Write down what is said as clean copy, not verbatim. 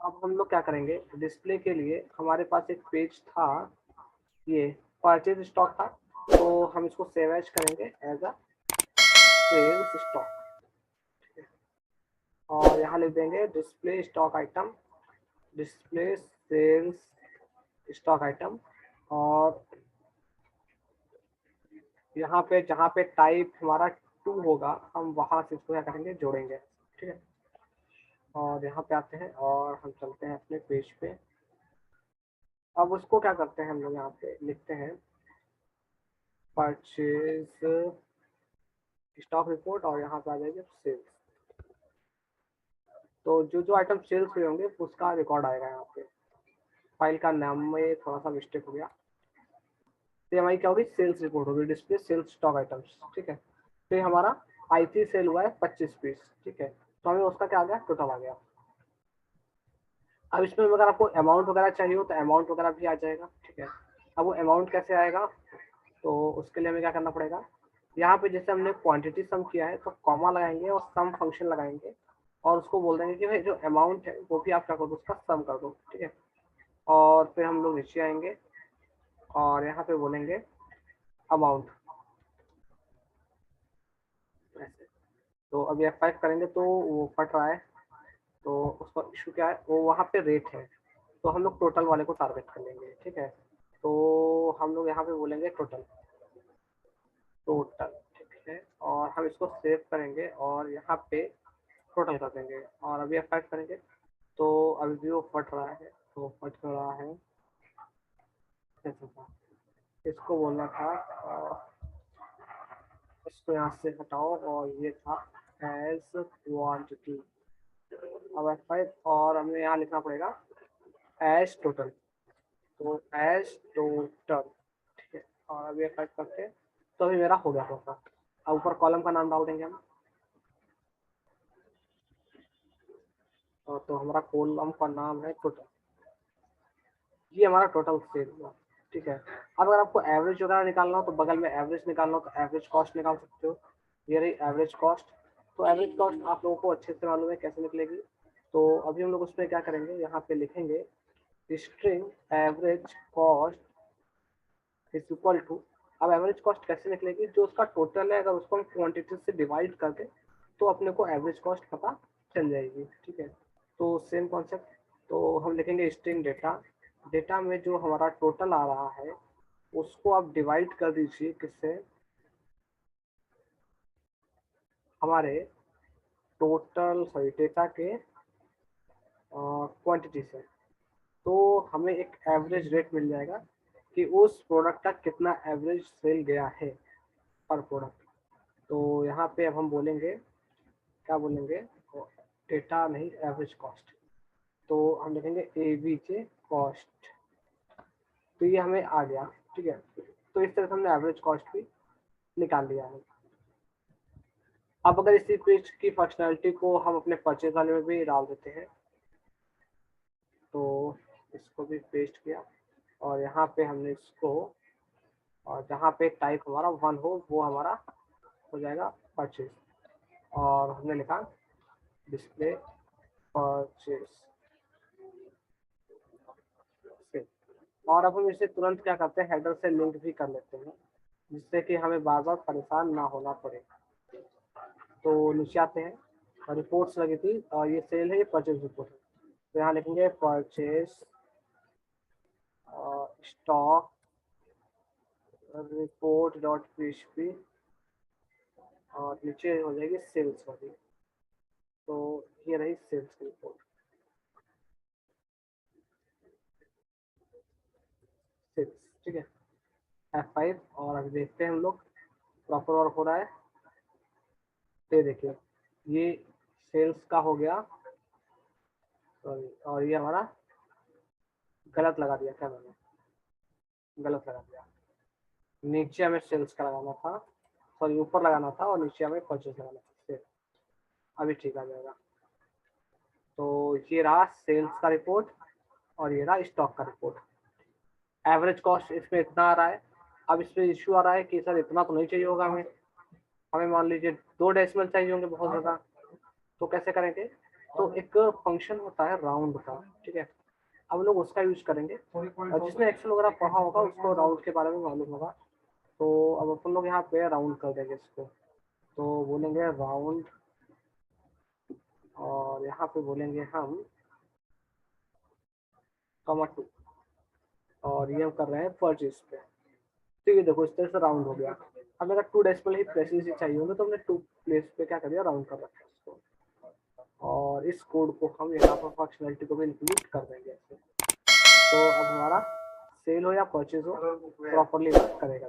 अब हम लोग क्या करेंगे, डिस्प्ले के लिए हमारे पास एक पेज था, ये परचेज स्टॉक था, तो हम इसको सेव एज करेंगे एज अ सेल्स स्टॉक, और यहाँ लिख देंगे display stock item, display sales stock item, और यहाँ पे जहाँ पे टाइप हमारा 2 होगा हम वहाँ से इसको क्या करेंगे, जोड़ेंगे। ठीक है, और यहाँ पे आते हैं और हम चलते हैं अपने पेज पे। अब उसको क्या करते हैं हम लोग, यहाँ पे लिखते हैं परचेज स्टॉक रिपोर्ट, और यहाँ पे आ जाएगी सेल्स। तो जो जो आइटम सेल्स हुए होंगे उसका रिकॉर्ड आएगा यहाँ पे। फाइल का नाम में थोड़ा सा मिस्टेक हो गया, तो हमारी क्या होगी, सेल्स रिपोर्ट होगी, डिस्प्ले सेल्स स्टॉक आइटम्स। ठीक है, तो ये हमारा आईसी सेल हुआ है 25 पीस। ठीक है, तो हमें उसका क्या आ गया, टोटल आ गया। अब इसमें अगर आपको अमाउंट वगैरह चाहिए हो तो अमाउंट वगैरह भी आ जाएगा। ठीक है, अब वो अमाउंट कैसे आएगा, तो उसके लिए हमें क्या करना पड़ेगा, यहाँ पे जैसे हमने क्वांटिटी सम किया है तो कॉमा लगाएंगे और सम फंक्शन लगाएंगे, और उसको बोल देंगे कि भाई जो अमाउंट है वो भी आप क्या कर दो, उसका सम कर दो। ठीक है, और फिर हम लोग नीचे आएंगे और यहाँ पे बोलेंगे अमाउंट ऐसे। तो अभी F5 करेंगे तो वो फट रहा है, तो उसका इशू क्या है, वो वहाँ पे रेट है, तो हम लोग टोटल वाले को टारगेट कर लेंगे। ठीक है, तो हम लोग यहाँ पे बोलेंगे टोटल, टोटल। ठीक है, और हम इसको सेव करेंगे और यहाँ पे टोटल कर देंगे, और अभी F5 करेंगे तो अभी भी वो फट रहा है, तो फट रहा है कैसे था, इसको बोलना था इसको यहाँ से हटाओ, और ये था एज क्वांटिटी। अब F5, और हमें यहाँ लिखना पड़ेगा एज टोटल, तो एज टोटल। ठीक है, और अभी F5 करते हैं तो अभी मेरा हो गया टोटल। अब ऊपर कॉलम का नाम डाल देंगे हम, और तो हमारा कॉलम का नाम है टोटल, ये हमारा टोटल सेल हुआ। ठीक है, अब अगर आपको एवरेज वगैरह निकालना हो तो बगल में एवरेज निकालना हो तो एवरेज कॉस्ट निकाल सकते हो, ये रही एवरेज कॉस्ट। तो एवरेज कॉस्ट आप लोगों को अच्छे से मालूम है कैसे निकलेगी, तो अभी हम लोग उसमें क्या करेंगे, यहाँ पे लिखेंगे string average cost is equal to. अब एवरेज कॉस्ट कैसे निकलेगी, जो उसका टोटल है अगर उसको हम क्वांटिटी से डिवाइड करके तो अपने को एवरेज कॉस्ट पता चल जाएगी। ठीक है, तो सेम कॉन्सेप्ट, तो हम लिखेंगे स्ट्रिंग डेटा, डेटा में जो हमारा टोटल आ रहा है उसको आप डिवाइड कर दीजिए किससे, हमारे टोटल सॉरी डेटा के क्वांटिटी से, तो हमें एक एवरेज रेट मिल जाएगा कि उस प्रोडक्ट का कितना एवरेज सेल गया है पर प्रोडक्ट। तो यहाँ पे अब हम बोलेंगे, क्या बोलेंगे, डेटा नहीं एवरेज कॉस्ट, तो हम लिखेंगे ए बी के कॉस्ट, तो ये हमें आ गया। ठीक है, तो इस तरह से हमने एवरेज कॉस्ट भी निकाल लिया है। अब अगर इसी पेज की फंक्शनैलिटी को हम अपने परचेज वाले में भी डाल देते हैं, तो इसको भी पेस्ट किया, और यहाँ पे हमने इसको, और जहाँ पे टाइप हमारा 1 हो वो हमारा हो जाएगा परचेज, और हमने लिखा डिस्प्ले परचेज। और अब हम इसे तुरंत क्या करते हैं, हेडर से लिंक भी कर लेते हैं, जिससे कि हमें बार बार परेशान ना होना पड़े। तो नीचे आते हैं, और रिपोर्ट्स लगी थी, और ये सेल है, ये परचेज रिपोर्ट है, तो यहाँ लिखेंगे purchase stock report dot PHP, और नीचे हो जाएगी सेल्स वाली, तो ये रही सेल्स की रिपोर्ट सेल्स। ठीक है, F5, और अभी देखते हैं हम लोग प्रॉपर वर्क हो रहा है, तो ये देखिए ये सेल्स का हो गया, सॉरी, और ये हमारा गलत लगा दिया, क्या मैंने गलत लगा दिया, नीचे हमें सेल्स का लगाना था, सॉरी ऊपर लगाना था, और नीचे हमें परचेज लगाना था सेल। अभी ठीक आ जाएगा, तो ये रहा सेल्स का रिपोर्ट, और ये रहा स्टॉक का रिपोर्ट। एवरेज कॉस्ट इसमें इतना आ रहा है। अब इसमें इश्यू आ रहा है कि सर इतना तो नहीं चाहिए होगा हमें, हमें मान लीजिए 2 डेसिमल चाहिए होंगे बहुत ज़्यादा, तो कैसे करेंगे, तो एक फंक्शन होता है राउंड का, ठीक है, अब लोग उसका यूज करेंगे। और जिसने एक्सेल वगैरह पढ़ा होगा उसको राउंड के बारे में मालूम होगा। तो अब अपन लोग यहाँ पे राउंड कर देंगे इसको, तो बोलेंगे राउंड, और यहाँ पे बोलेंगे हम कॉमा 2, और ये हम कर रहे हैं परचेज पे। तो ये देखो इस तरह से राउंड हो गया। अब अगर 2 डेसिमल ही प्रेसिज चाहिए होंगे तो हमने 2 प्लेस पे क्या कर दिया, राउंड कर रखा है इसको। और इस कोड को हम यहाँ पर फंक्शनलिटी को भी इंक्लूड कर देंगे ऐसे। तो अब हमारा सेल हो या परचेज हो प्रॉपरली वर्क करेगा।